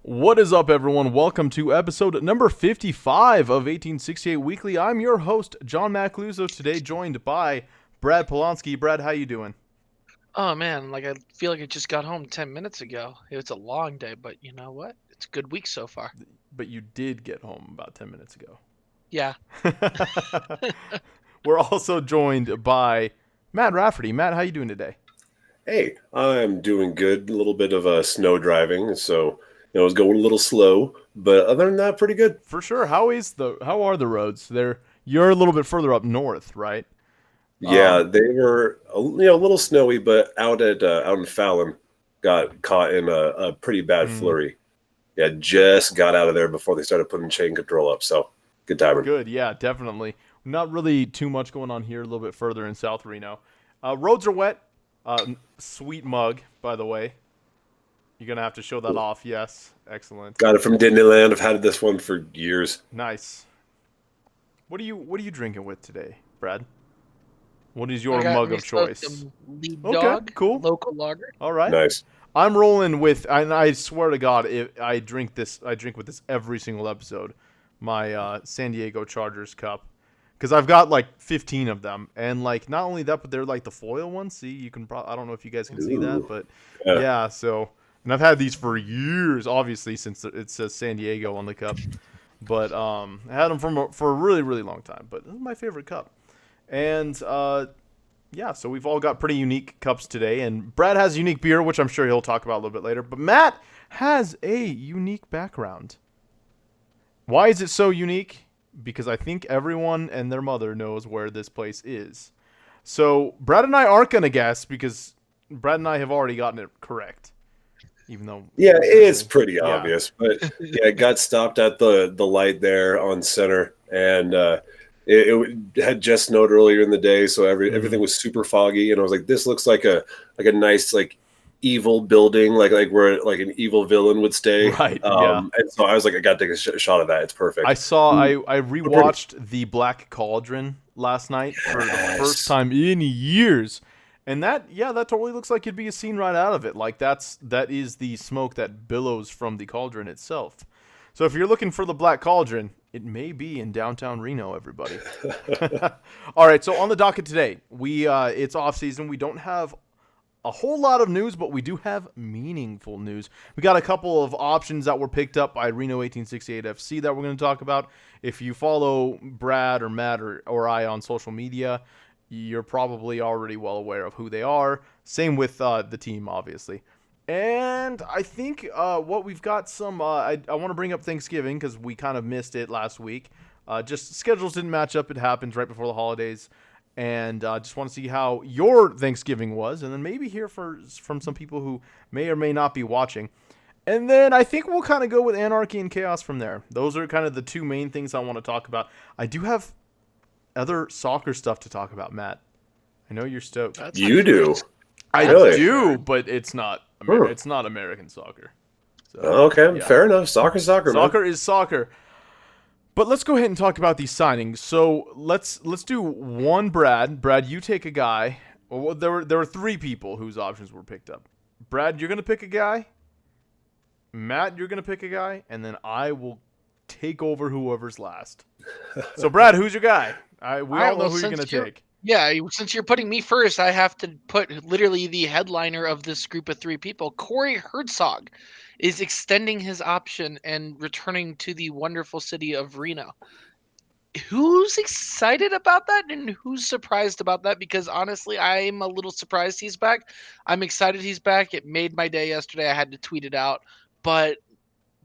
What is up, everyone? Welcome to episode number 55 of 1868 Weekly. I'm your host, John Macluso, today joined by Brad Polanski. Brad, how you doing? Oh man, I feel like I just got home 10 minutes ago. It's a long day, but you know what? It's a good week so far. But you did get home about 10 minutes ago. Yeah. We're also joined by Matt Rafferty. Matt, how you doing today? Hey, I'm doing good. A little bit of snow driving, so it was going a little slow, but other than that, pretty good. For sure. How are the roads? You're a little bit further up north, right? Yeah, they were a little snowy, but out in Fallon, got caught in a pretty bad flurry. Yeah, just got out of there before they started putting chain control up. So good timing. Good, yeah, definitely. Not really too much going on here. A little bit further in South Reno. Roads are wet. Sweet mug, by the way. You're gonna have to show that off. Yes, excellent. Got it from Disneyland. I've had this one for years. Nice. What are you drinking with today, Brad? What is your I got mug of myself choice? some Lead Okay, Dog, cool. local lager. All right. Nice. I'm rolling with, and I swear to God, I drink with this every single episode. My San Diego Chargers cup, because I've got like 15 of them, and like not only that, but they're like the foil ones. See, you can. I don't know if you guys can see that, but yeah. So, and I've had these for years, obviously, since it says San Diego on the cup. But I had them for a really, really long time. But this is my favorite cup, and yeah, so we've all got pretty unique cups today, and Brad has unique beer, which I'm sure he'll talk about a little bit later. But Matt has a unique background. Why is it so unique? Because I think everyone and their mother knows where this place is. So Brad and I aren't going to guess because Brad and I have already gotten it correct. Even though It's pretty obvious, but yeah, it got stopped at the light there on center, and it had just snowed earlier in the day, so everything was super foggy, and I was like, this looks like a nice evil building, like where like an evil villain would stay. Right. And so I was like, I got to take a shot of that. It's perfect. I rewatched The Black Cauldron last night for the first time in years. And that totally looks like it'd be a scene right out of it. Like that is the smoke that billows from the cauldron itself. So if you're looking for the Black Cauldron, it may be in downtown Reno, everybody. All right, so on the docket today, it's off season. We don't have a whole lot of news, but we do have meaningful news. We got a couple of options that were picked up by Reno 1868 FC that we're going to talk about. If you follow Brad or Matt or I on social media, you're probably already well aware of who they are. Same with the team, obviously. And I think what we've got some... I want to bring up Thanksgiving because we kind of missed it last week. Just schedules didn't match up. It happens right before the holidays. And just want to see how your Thanksgiving was. And then maybe hear from some people who may or may not be watching. And then I think we'll kind of go with Anarchy and Chaos from there. Those are kind of the two main things I want to talk about. I do have other soccer stuff to talk about, Matt. I know you're stoked. You do. I do, but it's not. It's not American soccer. So, okay, yeah. Fair enough. Soccer, Soccer man. is soccer. But let's go ahead and talk about these signings. So let's do one. Brad, you take a guy. Well, there were three people whose options were picked up. Brad, you're gonna pick a guy. Matt, you're gonna pick a guy, and then I will take over whoever's last. So Brad, who's your guy? We all know who you're gonna take. Yeah, since you're putting me first, I have to put literally the headliner of this group of three people. Corey Herzog is extending his option and returning to the wonderful city of Reno. Who's excited about that and who's surprised about that? Because honestly, I'm a little surprised he's back. I'm excited he's back. It made my day yesterday. I had to tweet it out. But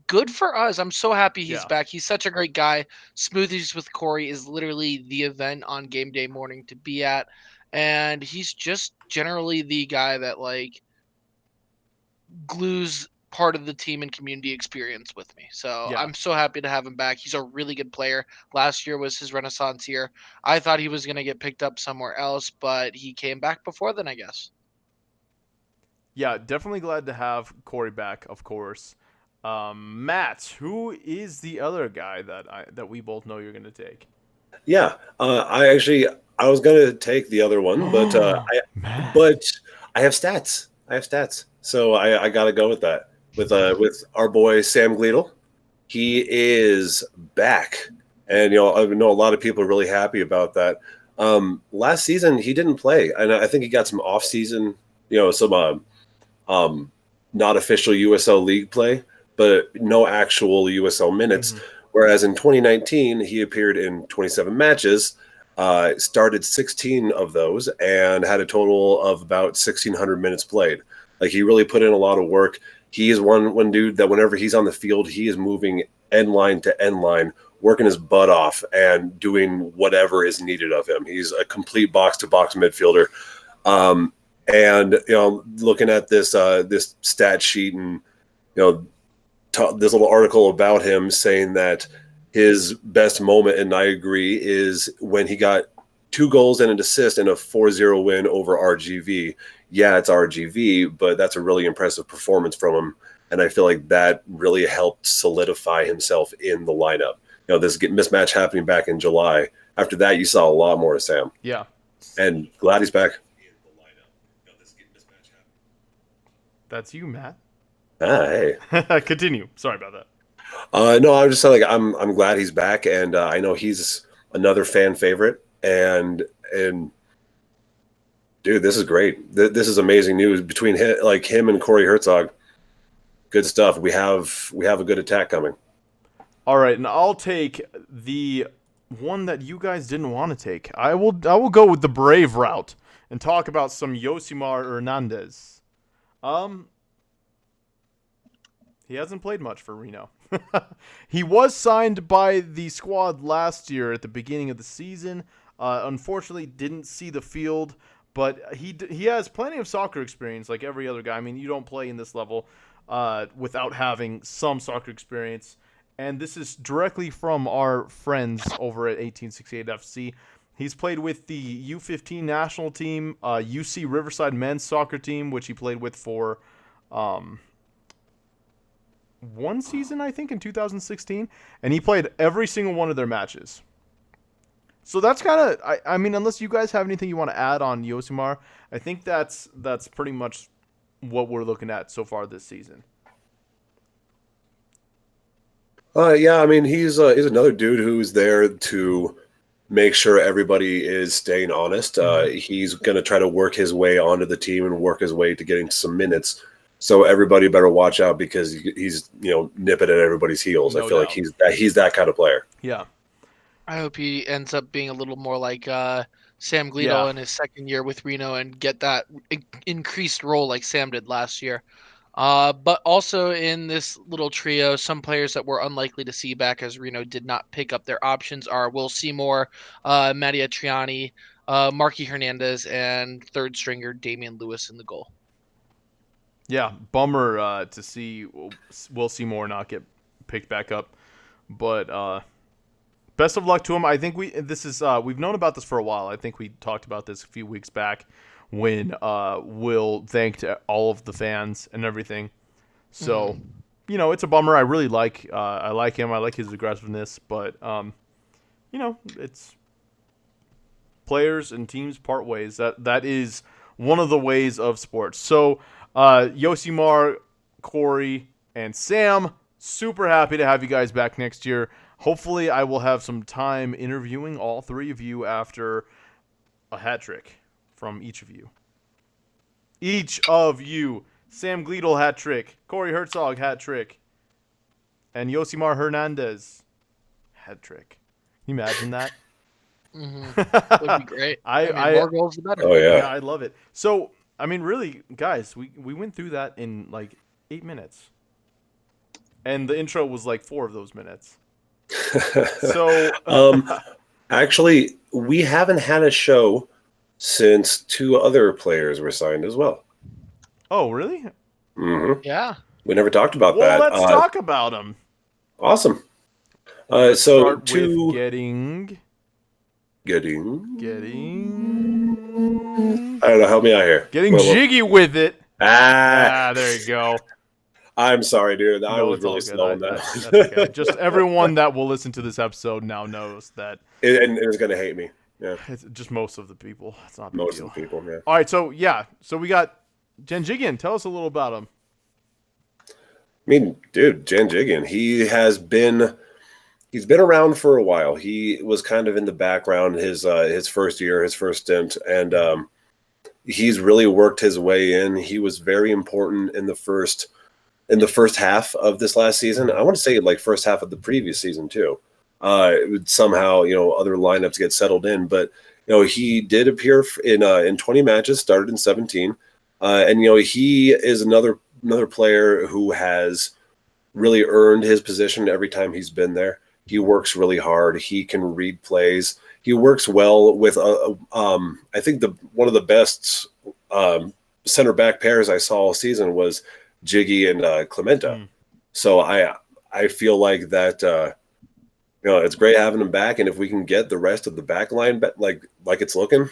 good for us. I'm so happy he's back. He's such a great guy. Smoothies with Corey is literally the event on game day morning to be at. And he's just generally the guy that glues part of the team and community experience with me. So I'm so happy to have him back. He's a really good player. Last year was his renaissance year. I thought he was going to get picked up somewhere else, but he came back before then, I guess. Yeah, definitely glad to have Corey back, of course. Matt, who is the other guy that we both know you're going to take? Yeah, I was going to take the other one, but I have stats. So I got to go with that. with our boy Sam Gleadle. He is back, and I know a lot of people are really happy about that. Last season he didn't play, and I think he got some off season, some not official USL League play, but no actual USL minutes. Mhm. Whereas in 2019 he appeared in 27 matches, started 16 of those, and had a total of about 1,600 minutes played. Like, he really put in a lot of work. He is one dude that whenever he's on the field, he is moving end line to end line, working his butt off and doing whatever is needed of him. He's a complete box to box midfielder. And looking at this stat sheet, and this little article about him saying that his best moment, and I agree, is when he got 2 goals and an assist in a 4-0 win over RGV. Yeah, it's RGV, but that's a really impressive performance from him. And I feel like that really helped solidify himself in the lineup. This mismatch happening back in July. After that, you saw a lot more of Sam. Yeah. And glad he's back. That's you, Matt. Hey. Continue. Sorry about that. No, I'm just saying, like, I'm glad he's back, and I know he's another fan favorite, and dude, this is great. This is amazing news between him and Corey Herzog. Good stuff. We have a good attack coming. All right, and I'll take the one that you guys didn't want to take. I will go with the brave route and talk about some Yosimar Hernandez. He hasn't played much for Reno. He was signed by the squad last year at the beginning of the season. Unfortunately, didn't see the field, but he has plenty of soccer experience like every other guy. I mean, you don't play in this level without having some soccer experience. And this is directly from our friends over at 1868 FC. He's played with the U15 national team, UC Riverside men's soccer team, which he played with for one season, I think, in 2016. And he played every single one of their matches. So that's kind of, I mean, unless you guys have anything you want to add on Yosimar, I think that's pretty much what we're looking at so far this season. Yeah, I mean, he's another dude who's there to make sure everybody is staying honest. He's going to try to work his way onto the team and work his way to getting some minutes. So everybody better watch out, because he's nipping at everybody's heels. No I feel doubt. like he's that kind of player. Yeah. I hope he ends up being a little more like Sam Gleadle Yeah. in his second year with Reno and get that increased role like Sam did last year. But also in this little trio, some players that we're unlikely to see back as Reno did not pick up their options are Will Seymour, Mattia Triani, Marky Hernandez, and third stringer Damian Lewis in the goal. Yeah, bummer to see Will Seymour not get picked back up, but best of luck to him. I think we've known about this for a while. I think we talked about this a few weeks back when Will thanked all of the fans and everything. So, it's a bummer. I really like him. I like his aggressiveness, but it's players and teams part ways. That is one of the ways of sports. So, Yosimar, Corey, and Sam, super happy to have you guys back next year. Hopefully, I will have some time interviewing all 3 of you after a hat trick from each of you. Sam Gleadle, hat trick. Corey Herzog, hat trick. And Yosimar Hernandez, hat trick. Can you imagine that? That would be great. More goals, the better. Oh yeah. Yeah, I love it. So, I mean, really, guys, we went through that in like 8 minutes. And the intro was like 4 of those minutes. So, actually, we haven't had a show since 2 other players were signed as well. oh, really? Mm-hmm. Yeah. We never talked about Well, that. let's talk about them. Awesome. So Start with 2 getting. I don't know. Help me out here. Getting Well, jiggy with it. Ah, There you go. I'm sorry, dude. I No, was it's all really good. slow on that. That's okay. Just everyone that will listen to this episode now knows that And it was going to hate me. Yeah, it's just most of the people. It's not a big most deal. of the people. Yeah. All right, so we got Janjigian. Tell us a little about him. mean, dude, Janjigian, he's been around for a while. He was kind of in the background his first year, his first stint, and he's really worked his way in. He was very important in the first half of this last season. I want to say like first half of the previous season too. Somehow, other lineups get settled in, but he did appear in 20 matches, started in 17, and he is another player who has really earned his position every time he's been there. He works really hard. He can read plays. He works well with I think one of the best center back pairs I saw all season was Jiggy and Clementa. So I feel like that it's great having him back, and if we can get the rest of the back line like it's looking,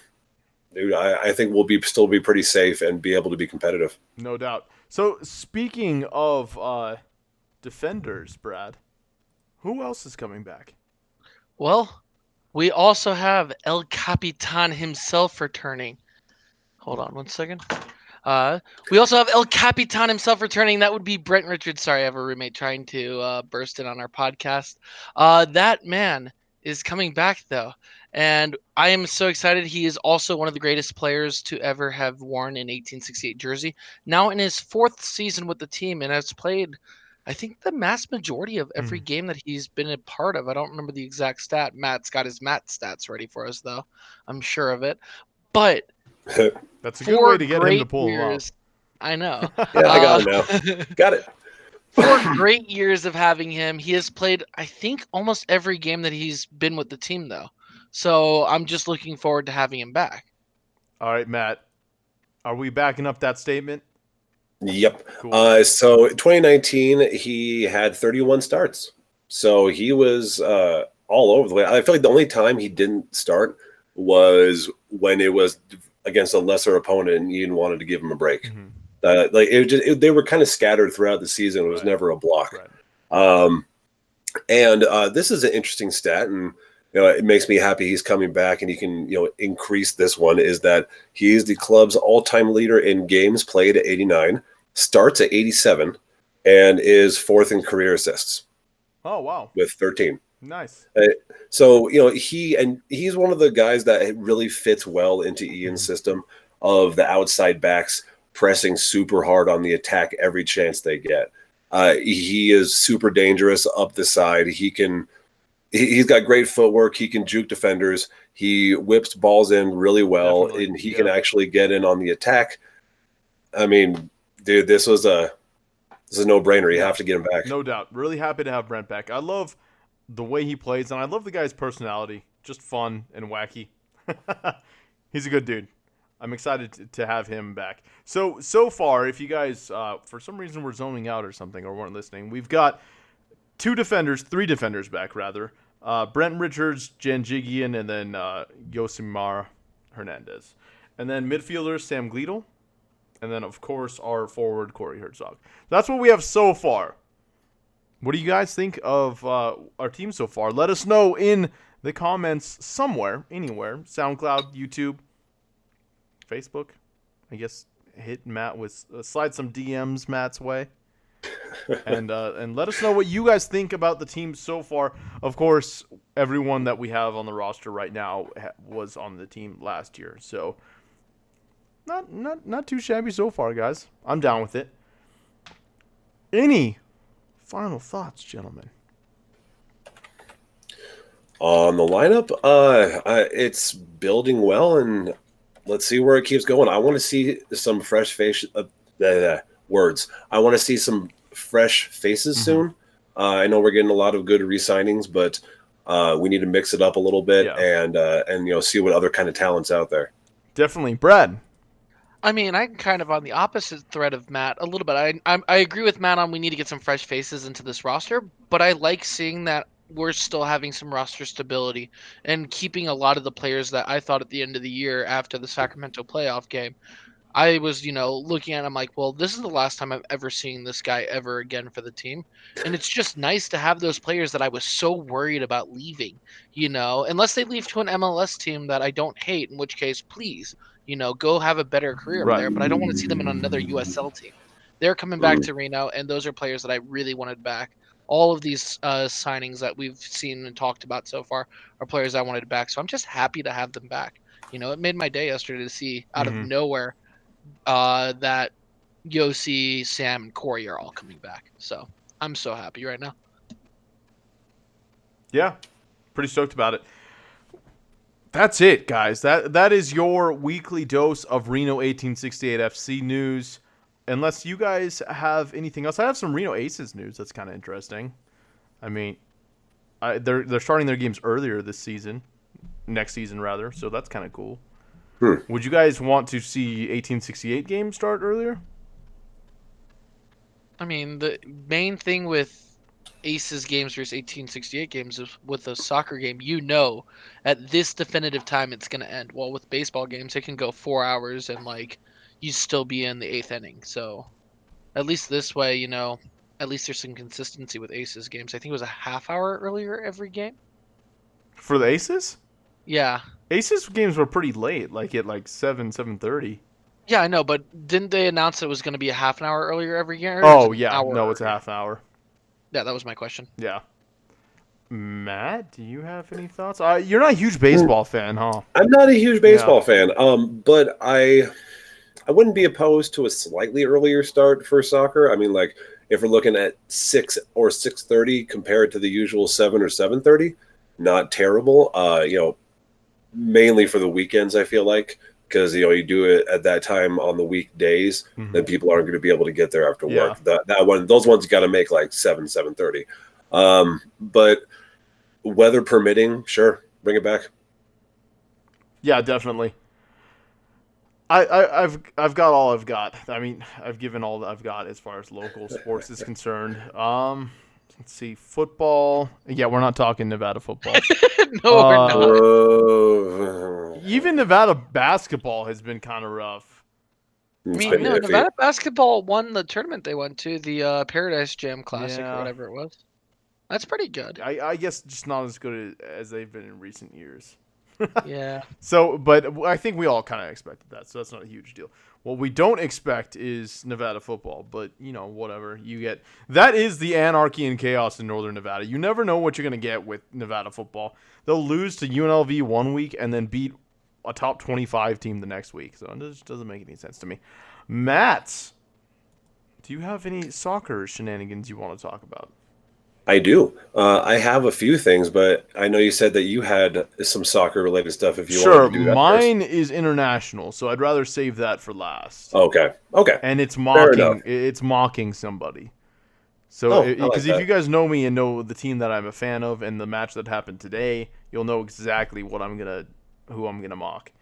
dude, I think we'll still be pretty safe and be able to be competitive. No doubt. So speaking of defenders, Brad, who else is coming back? Well, we also have El Capitan himself returning. Hold on 1 second. We also have El Capitan himself returning. That would be Brent Richards. Sorry, I have a roommate trying to burst in on our podcast. That man is coming back, though. And I am so excited. He is also one of the greatest players to ever have worn an 1868 jersey. Now in his 4th season with the team and has played, I think, the mass majority of every game that he's been a part of. I don't remember the exact stat. Matt's got his Matt stats ready for us, though. I'm sure of it. But that's a good way to get him to pull him up. I know. Yeah, I got him now. Got it. 4 great years of having him. He has played, I think, almost every game that he's been with the team, though. So I'm just looking forward to having him back. All right, Matt. Are we backing up that statement? Yep. Cool. So 2019, he had 31 starts. So he was all over the way. I feel like the only time he didn't start was when it was against a lesser opponent and Ian wanted to give him a break. They were kind of scattered throughout the season. It was never a block. Right. And this is an interesting stat, and it makes me happy he's coming back and he can increase this one. Is that he is the club's all-time leader in games played at 89, starts at 87, and is 4th in career assists. Oh wow! With 13. Nice. So he's one of the guys that really fits well into Ian's system of the outside backs pressing super hard on the attack every chance they get. He is super dangerous up the side. He's got great footwork. He can juke defenders. He whips balls in really well. Definitely. And he can actually get in on the attack. I mean, dude, this is a no-brainer. You have to get him back. No doubt. Really happy to have Brent back. I love the way he plays, and I love the guy's personality. Just fun and wacky. He's a good dude. I'm excited to have him back. So far, if you guys, for some reason, were zoning out or something or weren't listening, we've got three defenders back, rather. Brent Richards, Janjigian, and then Yosimar Hernandez. And then midfielders, Sam Gleadle. And then, of course, our forward, Corey Herzog. That's what we have so far. What do you guys think of our team so far? Let us know in the comments somewhere, anywhere. SoundCloud, YouTube, Facebook. I guess hit Matt with slide some DMs Matt's way. And let us know what you guys think about the team so far. Of course, everyone that we have on the roster right now was on the team last year. So not too shabby so far, guys. I'm down with it. Any final thoughts, gentlemen? On the lineup, it's building well, and let's see where it keeps going. I want to see some fresh face. Words. I want to see some fresh faces soon. I know we're getting a lot of good re-signings, but we need to mix it up a little bit and see what other kind of talent's out there. Definitely, Brad. I mean, I'm kind of on the opposite thread of Matt a little bit. I agree with Matt on we need to get some fresh faces into this roster, but I like seeing that we're still having some roster stability and keeping a lot of the players that I thought at the end of the year after the Sacramento playoff game. I was, looking at him like, well, this is the last time I've ever seen this guy ever again for the team. And it's just nice to have those players that I was so worried about leaving, unless they leave to an MLS team that I don't hate, in which case, please, go have a better career over there. But I don't want to see them in another USL team. They're coming back to Reno, and those are players that I really wanted back. All of these signings that we've seen and talked about so far are players I wanted back. So I'm just happy to have them back. It made my day yesterday to see out of nowhere that Yossi, Sam, and Corey are all coming back. So I'm so happy right now. Yeah, pretty stoked about it. That's it, guys. That is your weekly dose of Reno 1868 FC news. Unless you guys have anything else, I have some Reno Aces news that's kind of interesting. I mean, they're starting their games earlier this season, next season rather, so that's kind of cool. Would you guys want to see 1868 games start earlier? I mean, the main thing with Aces games versus 1868 games is with a soccer game, at this definitive time it's going to end. Well, with baseball games, it can go 4 hours and you still be in the 8th inning. So at least this way, at least there's some consistency with Aces games. I think it was a half hour earlier every game. For the Aces? Yeah. Aces games were pretty late, at 7:30. Yeah, I know, but didn't they announce it was going to be a half an hour earlier every game? Oh, yeah. No, it's a half hour. Yeah, that was my question. Yeah. Matt, do you have any thoughts? You're not a huge baseball fan, huh? I'm not a huge baseball fan, but I wouldn't be opposed to a slightly earlier start for soccer. I mean, if we're looking at 6 or 6:30 compared to the usual 7 or 7:30, not terrible. Mainly for the weekends, I feel like, because you do it at that time on the weekdays, then people aren't going to be able to get there after work. Those ones you got to make 7:30. But weather permitting, sure, bring it back. Yeah, definitely. I've got all I've got. I mean, I've given all that I've got as far as local sports is concerned. Let's see, football. Yeah, we're not talking Nevada football. No, we're not. Even Nevada basketball has been kind of rough. Nevada basketball won the tournament they went to, the Paradise Jam Classic or whatever it was. That's pretty good. I guess just not as good as they've been in recent years. Yeah. So, but I think we all kind of expected that, so that's not a huge deal. What we don't expect is Nevada football, but, whatever. You get that is the anarchy and chaos in Northern Nevada. You never know what you're going to get with Nevada football. They'll lose to UNLV one week and then beat a top 25 team the next week, so it just doesn't make any sense to me. Matt, do you have any soccer shenanigans you want to talk about? I do. I have a few things, but I know you said that you had some soccer-related stuff. If you want to do that mine first. is international, so I'd rather save that for last. Okay. And it's mocking somebody. So, because if you guys know me and know the team that I'm a fan of and the match that happened today, you'll know exactly who I'm gonna mock.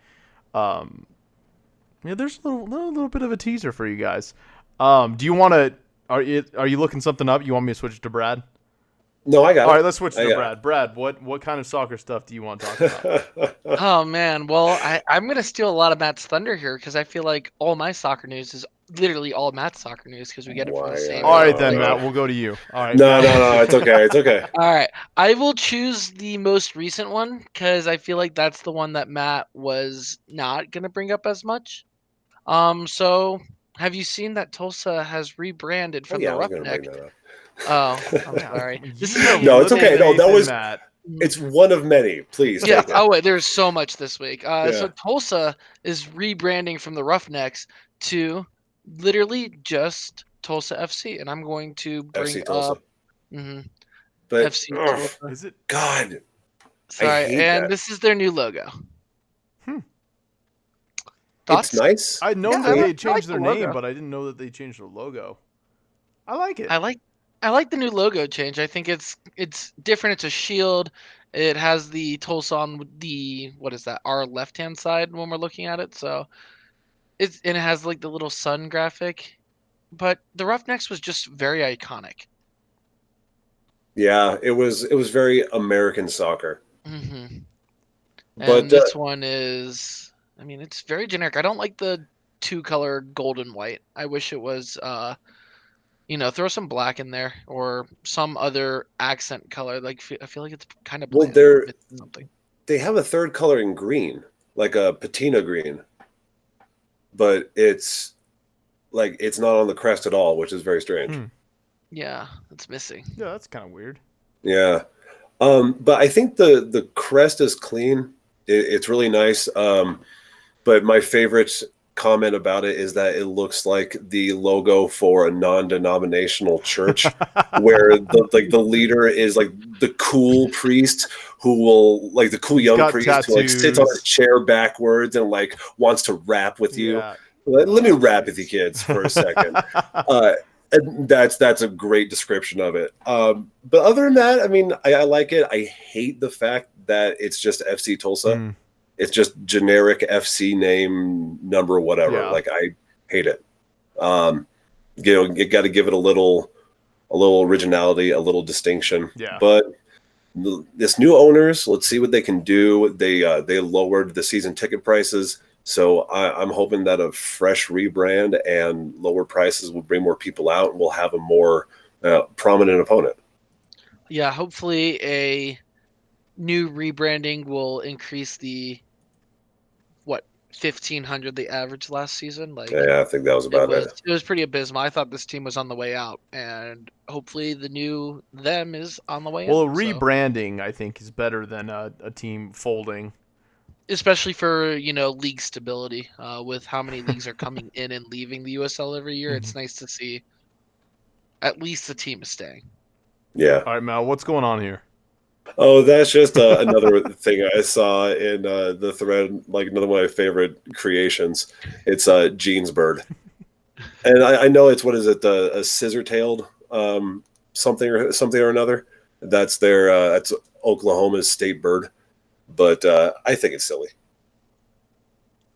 There's a little bit of a teaser for you guys. Do you want to? Are you looking something up? You want me to switch it to Brad? No, I got it. All right, let's switch to Brad. Brad, what kind of soccer stuff do you want to talk about? Oh, man. Well, I'm going to steal a lot of Matt's thunder here because I feel like all my soccer news is literally all Matt's soccer news because we get it from the same. All right, then, Matt, we'll go to you. All right. No, it's okay. It's okay. All right. I will choose the most recent one because I feel like that's the one that Matt was not going to bring up as much. So have you seen that Tulsa has rebranded from the Roughneck? Oh, I'm sorry. No, it's okay. No, that was Matt. It's one of many. Please. Yeah. Oh wait, there's so much this week. So Tulsa is rebranding from the Roughnecks to literally just Tulsa FC, and I'm going to bring FC Tulsa. up. But FC Tulsa. Is it God? Sorry, and this is their new logo. Thoughts? It's nice. I know that they changed their name, but I didn't know that they changed their logo. I like it. I like the new logo change. I think it's different. It's a shield. It has the Tulsa on the our left hand side when we're looking at it. So it has the little sun graphic. But the Roughnecks was just very iconic. Yeah, it was very American soccer. Mm-hmm. And this one is, it's very generic. I don't like the 2-color gold and white. I wish it was throw some black in there or some other accent color. I feel like it's kind of bland. Well, they have a third color in green, like a patina green, but it's like it's not on the crest at all, which is very strange. Yeah, it's missing. Yeah, that's kind of weird. Yeah. But I think the crest is clean. It's really nice. But my favorite comment about it is that it looks like the logo for a non-denominational church, where the leader is like the cool priest who will like the cool young got priest who like sits on his tattoos. chair backwards and like wants to rap with you. Yeah. Let me rap with you kids for a second. And that's a great description of it. But other than that, I mean, I like it. I hate the fact that it's just FC Tulsa. It's just generic FC name, number, whatever. Yeah. Like I hate it. You got to give it a little originality, a little distinction. Yeah. But this new owners, let's see what they can do. They lowered the season ticket prices. So I'm hoping that a fresh rebrand and lower prices will bring more people out, and we'll have a more prominent opponent. Yeah, hopefully a new rebranding will increase the 1,500 they averaged last season. Like, Yeah, I think that was about it. It was pretty abysmal. I thought this team was on the way out, and hopefully the new them is on the way Well, in. a rebranding, I think, is better than a team folding. Especially for league stability, with how many leagues are coming in and leaving the USL every year. It's nice to see at least the team is staying. Yeah. All right, Mal, what's going on here? Oh, that's just another thing I saw in the thread, like another one of my favorite creations. It's Gene's bird. And I know it's, what is it, a scissor-tailed something or another. That's that's Oklahoma's state bird. But I think it's silly.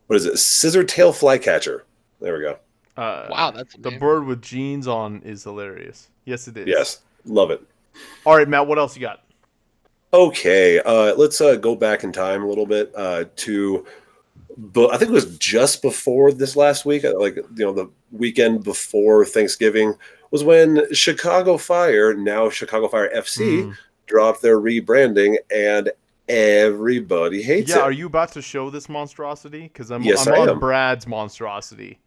What is it? Scissor-tail flycatcher. There we go. Wow, that's the bird with jeans on is hilarious. Yes, it is. Yes, love it. All right, Matt, what else you got? Okay, let's go back in time a little bit to, I think it was just before this last week, like the weekend before Thanksgiving, was when Chicago Fire, now Chicago Fire FC, dropped their rebranding, and everybody hates it. Yeah, are you about to show this monstrosity? Because I'm Yes, on I am. Brad's monstrosity.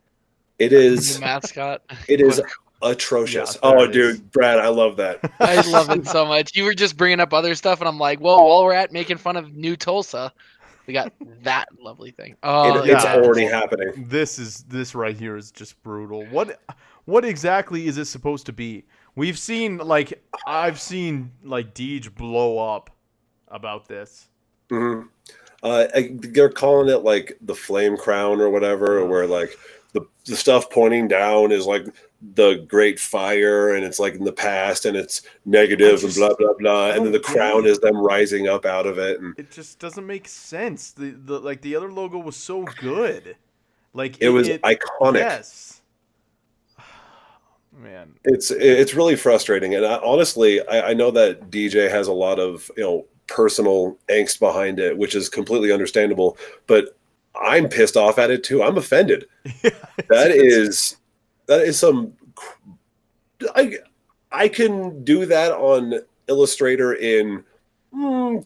It is the mascot. It is atrocious. Yeah, oh, it dude, is. Brad, I love that. I love it so much. You were just bringing up other stuff, and I'm like, well, while we're at making fun of New Tulsa, we got that lovely thing. Oh, It's yeah. already happening. This right here is just brutal. What exactly is it supposed to be? I've seen Deej blow up about this. Mm-hmm. They're calling it like the flame crown or whatever, where like the stuff pointing down is like the great fire, and it's like in the past, and it's negative and blah blah blah, and then the crown is them rising up out of it, and it just doesn't make sense. The other logo was so good, like it was iconic. Yes, man, it's really frustrating, and honestly, I know that DJ has a lot of personal angst behind it, which is completely understandable, but I'm pissed off at it too. I'm offended. That is some. I can do that on Illustrator in 10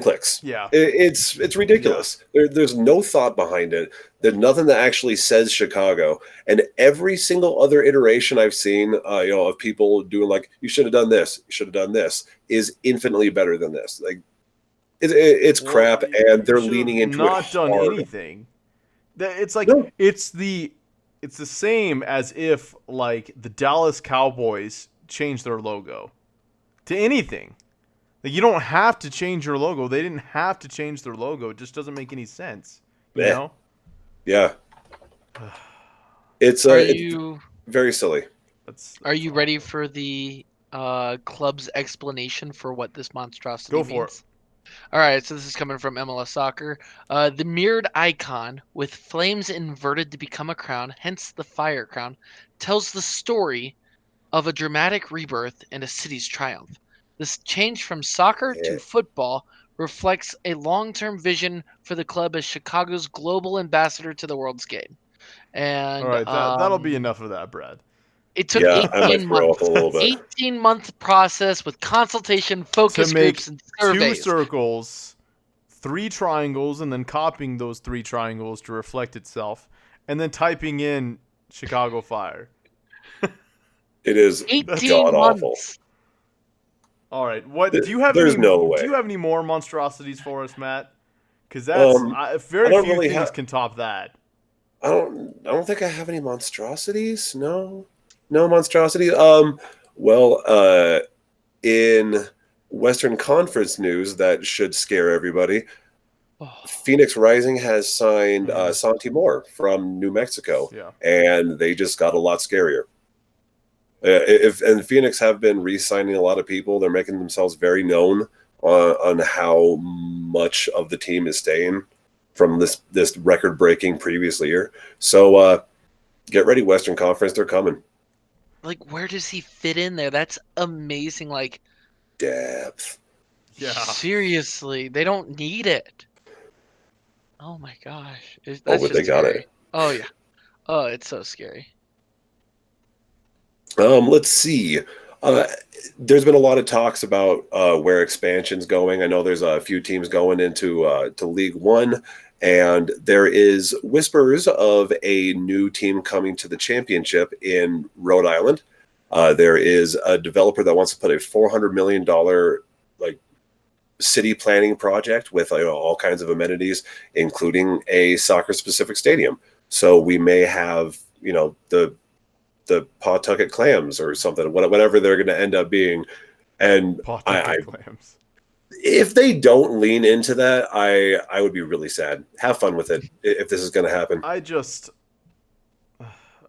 clicks. Yeah, it's ridiculous. Yeah. There's no thought behind it. There's nothing that actually says Chicago. And every single other iteration I've seen, of people doing like, you should have done this, you should have done this, is infinitely better than this. Like, it's crap, and they're leaning into not it done hard. anything. It's like No. it's the same as if like the Dallas Cowboys changed their logo to anything. Like, you don't have to change your logo. They didn't have to change their logo. It just doesn't make any sense. You know? Yeah. It's very silly. Are you ready for the club's explanation for what this monstrosity means? Go for it. All right, so this is coming from MLS Soccer. The mirrored icon with flames inverted to become a crown, hence the fire crown, tells the story of a dramatic rebirth and a city's triumph. This change from soccer to football reflects a long-term vision for the club as Chicago's global ambassador to the world's game. And all right, that'll be enough of that, Brad. It took 18-month process with consultation, focus groups, and surveys. 2 circles, 3 triangles, and then copying those 3 triangles to reflect itself, and then typing in Chicago Fire. It is 18 god awful. months. All right. What do you have? There's any, no way. Do you have any more monstrosities for us, Matt? Because that's very don't few really things have- can top that. I don't think I have any monstrosities. No monstrosities. In Western Conference news that should scare everybody, Oh, Phoenix Rising has signed Santi Moore from New Mexico, Yeah. and they just got a lot scarier. And Phoenix have been re-signing a lot of people. They're making themselves very known on how much of the team is staying from this record-breaking previous year. So get ready, Western Conference. They're coming. like, where does he fit in there? That's amazing. Like, Depth. Yeah. seriously, they don't need it. Oh my gosh. That's But just they got scary. it. Oh yeah. Oh, it's so scary. Let's see. There's been a lot of talks about where expansion's going. I know there's a few teams going into to League One, and there is whispers of a new team coming to the championship in Rhode Island. There is a developer that wants to put a $400 million like city planning project with all kinds of amenities, including a soccer-specific stadium. So we may have the Pawtucket Clams or something, whatever they're going to end up being. And Pawtucket Clams. if they don't lean into that, I would be really sad. Have fun with it if this is going to happen. I just,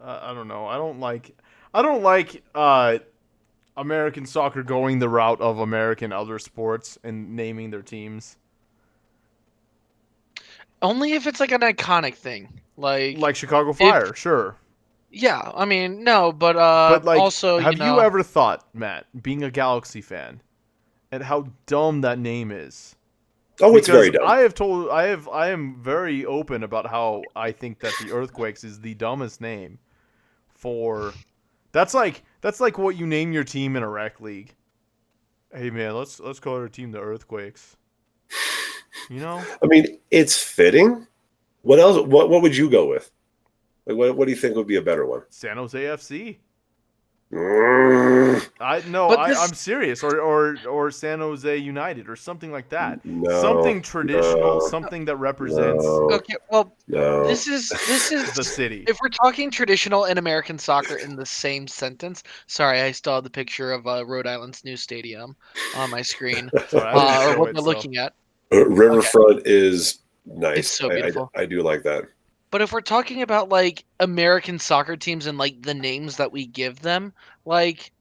I don't know. I don't like American soccer going the route of American other sports and naming their teams. Only if it's like an iconic thing. Like Chicago Fire, sure. Yeah, I mean, no, but But also, have you ever thought, Matt, being a Galaxy fan, and how dumb that name is? Oh, it's very Because dumb. I am very open about how I think that the Earthquakes is the dumbest name for. That's like what you name your team in a rec league. Hey man, let's call our team the Earthquakes. You know? I mean, it's fitting. What else? What would you go with? Like, what do you think would be a better one? San Jose FC. Mm, I'm serious. Or San Jose United or something like that. No, Something traditional, no, something that represents no, Okay, well, no. this is the city. if we're talking traditional and American soccer in the same sentence. Sorry, I still have the picture of Rhode Island's new stadium on my screen, Sorry, I didn't or show what it, we're so- looking at. Riverfront is nice. It's so beautiful. I do like that. But if we're talking about like American soccer teams and like the names that we give them, like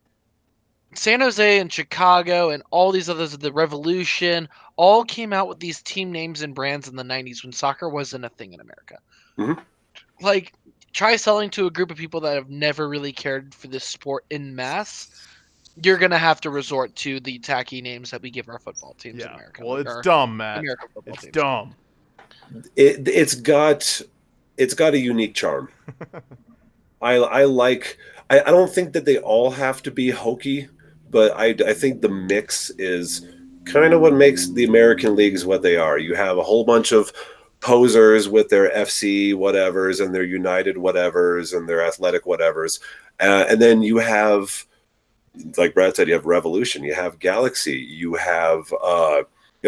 San Jose and Chicago and all these others, the Revolution, all came out with these team names and brands in the 90s when soccer wasn't a thing in America. Mhm. Like, try selling to a group of people that have never really cared for this sport in mass. You're going to have to resort to the tacky names that we give our football teams in Yeah. America. Well, like it's our dumb, Matt. American football It's teams. dumb. It's got a unique charm. I don't think that they all have to be hokey, but I think the mix is kind of what makes the American leagues what they are. You have a whole bunch of posers with their FC whatevers and their United whatevers and their athletic whatevers. And then you have, like Brad said, you have Revolution, you have Galaxy, you have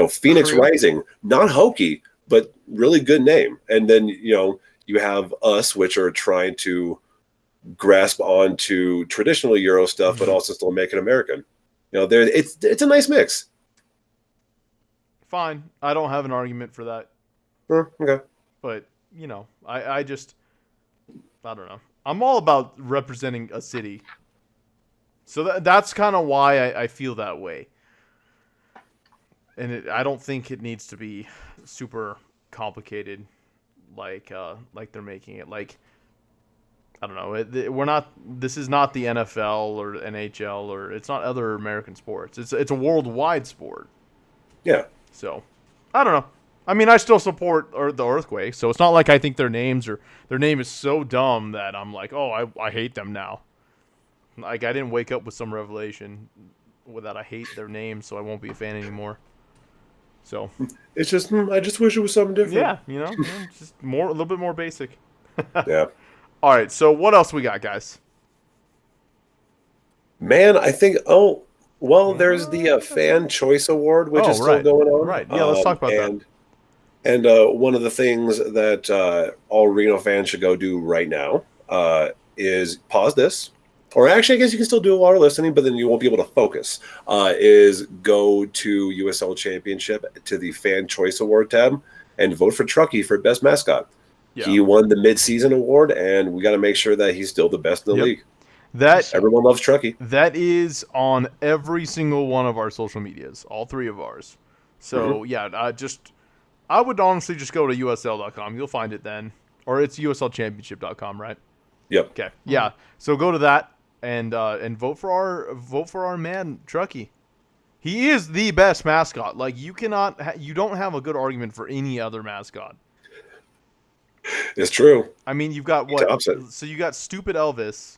Phoenix Crew. Rising, not hokey, but really good name. And then you have us, which are trying to grasp onto traditional Euro stuff, but also still make it American. It's a nice mix. Fine. I don't have an argument for that. Okay. But, I just, I don't know. I'm all about representing a city. So that's kind of why I feel that way. And I don't think it needs to be super complicated like they're making it. Like, I don't know. This is not the NFL or NHL or it's not other American sports. It's a worldwide sport. Yeah. So, I don't know. I mean, I still support the Earthquakes, so it's not like I think their name is so dumb that I'm like, oh, I hate them now. Like, I didn't wake up with some revelation that I hate their name, so I won't be a fan anymore. So It's just I just wish it was something different. yeah, just a little bit more basic. Yeah. All right, so what else we got, guys? Man, I think. Oh, well, there's the Fan Choice Award, which is still right. going on. Right. Yeah, let's talk about that. And one of the things that all Reno fans should go do right now is pause this. Or actually, I guess you can still do a lot of listening, but then you won't be able to focus. Is go to USL Championship to the Fan Choice Award tab and vote for Truckee for Best Mascot. Yeah. He won the mid-season award, and we got to make sure that he's still the best in the league. Everyone loves Truckee. That is on every single one of our social medias, all three of ours. So, I would honestly just go to USL.com. You'll find it then. Or it's USLchampionship.com, right? Yep. Okay. Yeah. So go to that and vote for our man Truckee. He is the best mascot. Like you don't have a good argument for any other mascot. It's true. I mean, you've got what? Thompson. So you got stupid Elvis.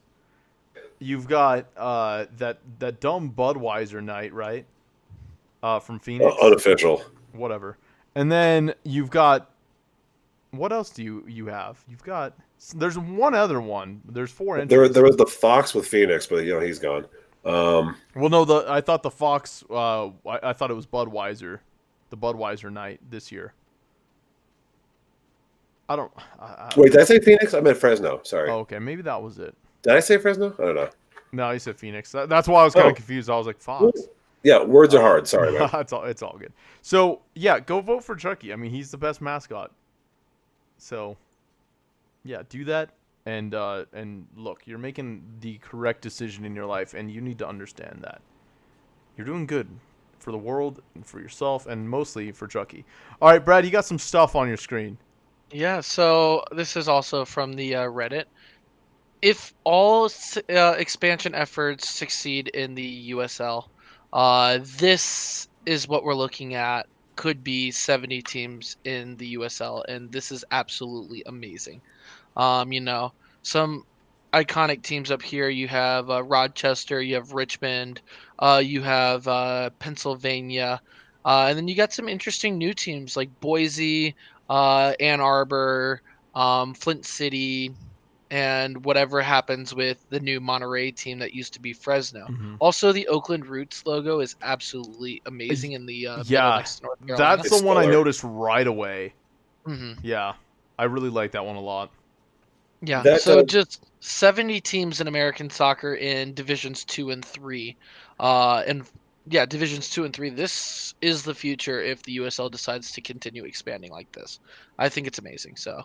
You've got that dumb Budweiser night, right? From Phoenix. Unofficial. Whatever. And then you've got what else do you have? There's one other one. There's 4 entries. There was the Fox with Phoenix, but he's gone. Well, no, I thought the Fox. I thought it was Budweiser, the Budweiser night this year. I don't. Wait, did I say Phoenix? I meant Fresno. Sorry. Oh, okay, maybe that was it. Did I say Fresno? I don't know. No, you said Phoenix. That's why I was kind of confused. I was like, Fox. Yeah, words are hard. Sorry, man. It's all good. So yeah, go vote for Truckee. I mean, he's the best mascot. So, yeah, do that. And look, you're making the correct decision in your life, and you need to understand that. You're doing good for the world and for yourself, and mostly for Truckee. All right, Brad, you got some stuff on your screen. Yeah, so this is also from the Reddit. If all expansion efforts succeed in the USL, this is what we're looking at. Could be 70 teams in the USL, and this is absolutely amazing. Some iconic teams up here. You have Rochester, you have Richmond, you have Pennsylvania, and then you got some interesting new teams like Boise, Ann Arbor, Flint City, and whatever happens with the new Monterey team that used to be Fresno. Mm-hmm. Also, the Oakland Roots logo is absolutely amazing in the middle next to North Carolina. That's the one I noticed right away. Mm-hmm. Yeah, I really like that one a lot. Yeah, just 70 teams in American soccer in Divisions 2 and 3. Divisions 2 and 3. This is the future if the USL decides to continue expanding like this. I think it's amazing, so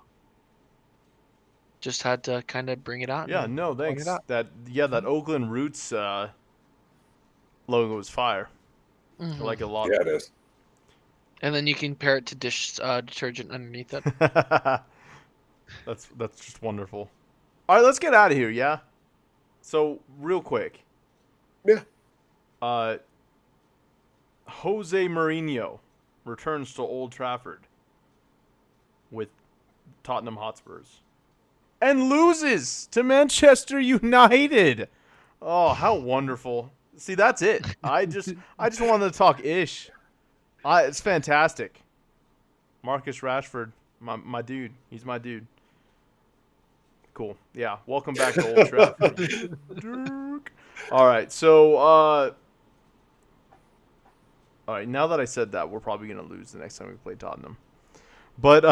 just had to kind of bring it out. Yeah, no, thanks. That Oakland Roots logo is fire. Mm-hmm. I like it a lot. Yeah, it is. And then you can pair it to dish detergent underneath it. That's just wonderful. All right, let's get out of here, yeah? So, real quick. Yeah. Jose Mourinho returns to Old Trafford with Tottenham Hotspurs and loses to Manchester United. Oh, how wonderful. See, that's it. I just wanted to talk ish. It's fantastic. Marcus Rashford, my dude. He's my dude. Cool. Yeah. Welcome back to Old Trafford. All right. So, all right. Now that I said that, we're probably gonna lose the next time we play Tottenham. But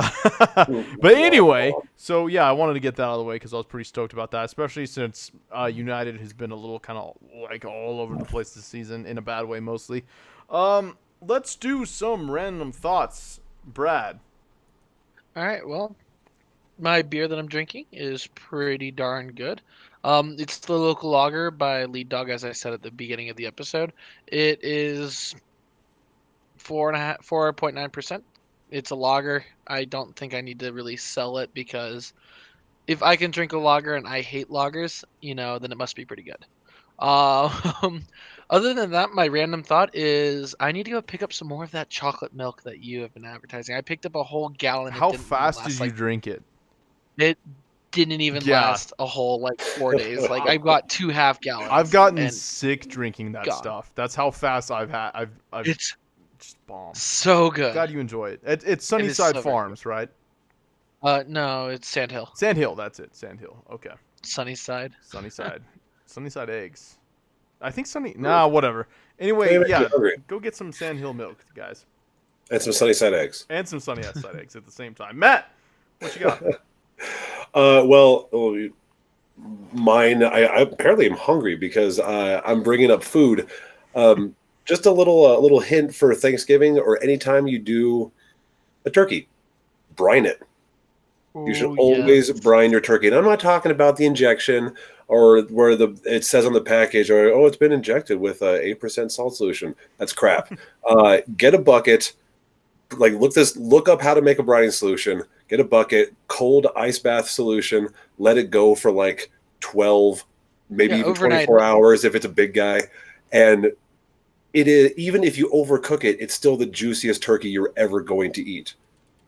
anyway, so yeah, I wanted to get that out of the way because I was pretty stoked about that, especially since United has been a little kind of like all over the place this season in a bad way mostly. Let's do some random thoughts, Brad. All right. Well, my beer that I'm drinking is pretty darn good. It's the local lager by Lead Dog, as I said at the beginning of the episode. It is 4.9%. It's a lager. I don't think I need to really sell it because if I can drink a lager and I hate lagers, then it must be pretty good. Other than that, my random thought is I need to go pick up some more of that chocolate milk that you have been advertising. I picked up a whole gallon. How fast did you drink it? It didn't even last a whole 4 days. I've got 2.5 gallons. I've gotten sick drinking that stuff. That's how fast I've had. It's just bomb. So good. God, you enjoy it. It's Sunnyside Farms, right? No, it's Sandhill. Sandhill, that's it. Sandhill. Okay. Sunnyside. Sunnyside. Sunnyside eggs. I think Nah, whatever. Anyway, They make yeah, me hungry. go get some Sandhill milk, guys, And some Sunnyside eggs. and some Sunnyside eggs at the same time. Matt, what you got? Mine. I apparently am hungry because I'm bringing up food. Just a little hint for Thanksgiving or anytime you do a turkey, brine it. You should Ooh, always yes. brine your turkey. And I'm not talking about the injection or where it says on the package, or it's been injected with 8% salt solution. That's crap. Get a bucket. Look up how to make a brining solution. Get a bucket, cold ice bath solution. Let it go for like 12, maybe even overnight. 24 hours if it's a big guy. And it is, even if you overcook it, it's still the juiciest turkey you're ever going to eat.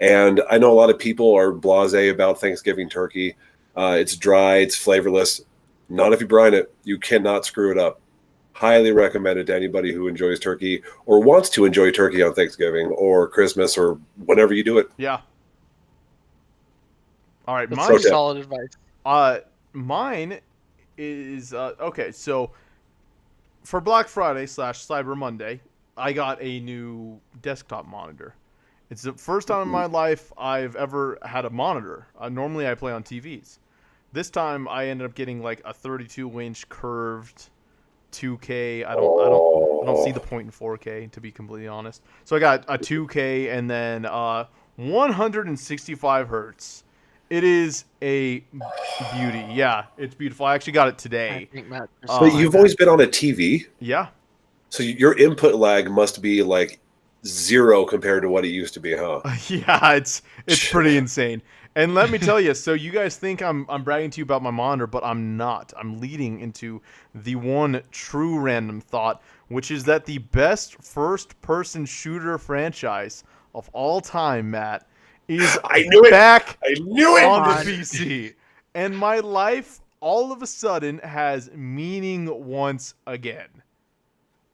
And I know a lot of people are blasé about Thanksgiving turkey. It's dry, it's flavorless. Not if you brine it. You cannot screw it up. Highly recommend it to anybody who enjoys turkey or wants to enjoy turkey on Thanksgiving or Christmas or whenever you do it. Yeah. All right, That's mine. some solid advice. Mine is okay. So for Black Friday / Cyber Monday, I got a new desktop monitor. It's the first time in my life I've ever had a monitor. Normally I play on TVs. This time I ended up getting like a 32-inch curved 2K. I don't see the point in 4K, to be completely honest. So I got a 2K and then 165 hertz. It is a beauty. Yeah, it's beautiful. I actually got it I today. think Matt. Oh, But you've always been on a TV, Yeah. so your input lag must be like 0 compared to what it used to be, huh? Yeah, it's pretty insane. And let me tell you, so you guys think I'm bragging to you about my monitor, but I'm not. I'm leading into the one true random thought, which is that the best first-person shooter franchise of all time, Matt, is I knew it. back I knew it. on the God. PC. And my life all of a sudden has meaning once again.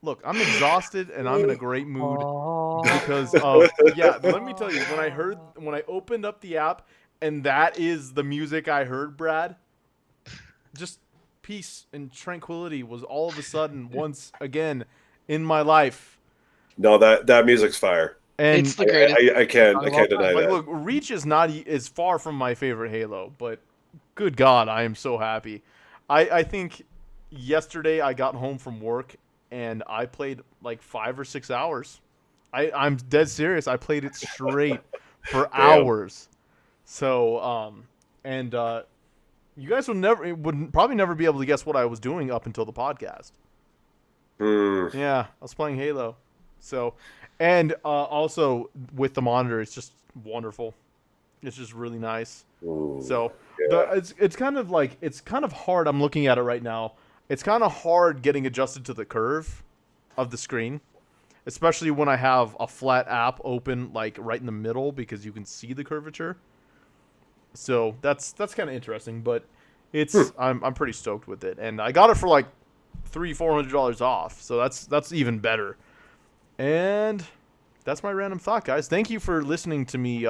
Look, I'm exhausted and I'm in a great mood because of let me tell you, when I opened up the app and that is the music I heard, Brad, just peace and tranquility was all of a sudden once again in my life. No, that music's fire. And It's the greatest. I can't deny like, that. look, Reach is not as far from my favorite Halo, but good God, I am so happy. I think yesterday I got home from work and I played like 5 or 6 hours. I'm dead serious. I played it straight for hours. So, you guys would probably never be able to guess what I was doing up until the podcast. Yeah, I was playing Halo. So, and also with the monitor, it's just wonderful. It's just really nice. So, it's kind of hard. I'm looking at it right now. It's kind of hard getting adjusted to the curve of the screen, especially when I have a flat app open like right in the middle because you can see the curvature. So that's kind of interesting, but I'm pretty stoked with it, and I got it for like $300-400 off, so that's even better. And that's my random thought, guys. Thank you for listening to me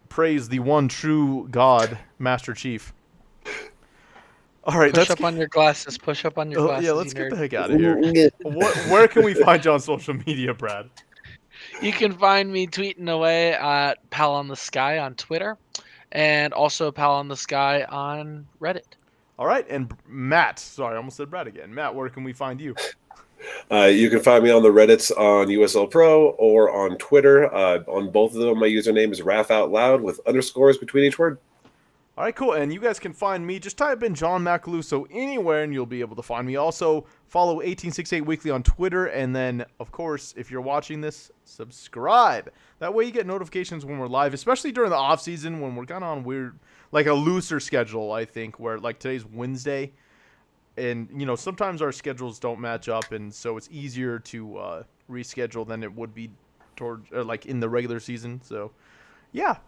praise the one true God, Master Chief. All right, Push up on your glasses. Push up on your glasses. Yeah, let's you get the nerd. heck out of here. Where can we find you on social media, Brad? You can find me tweeting away at Pal on the Sky on Twitter, and also Pal on the Sky on Reddit. All right, and Matt. Sorry, I almost said Brad again. Matt, where can we find you? You can find me on the Reddits on USL Pro or on Twitter. On both of them, my username is RaphOutLoud with underscores between each word. All right, cool. And you guys can find me. Just type in John Macaluso anywhere, and you'll be able to find me. Also, follow 1868 Weekly on Twitter. And then, of course, if you're watching this, subscribe. That way you get notifications when we're live, especially during the off-season when we're kind of on weird, like a looser schedule, I think, where like today's Wednesday. And, sometimes our schedules don't match up, and so it's easier to reschedule than it would be like in the regular season. So, yeah,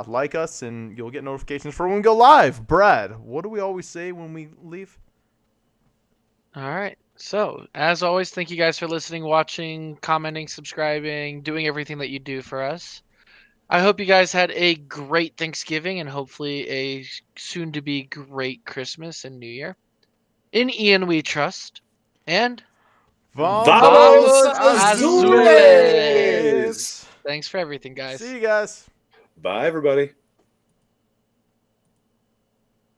like us, and you'll get notifications for when we go live. Brad, what do we always say when we leave? All right. So, as always, thank you guys for listening, watching, commenting, subscribing, doing everything that you do for us. I hope you guys had a great Thanksgiving and hopefully a soon-to-be great Christmas and New Year. In Ian we trust, and Vamos Vamos Azules! Thanks for everything, guys. See you guys. Bye, everybody.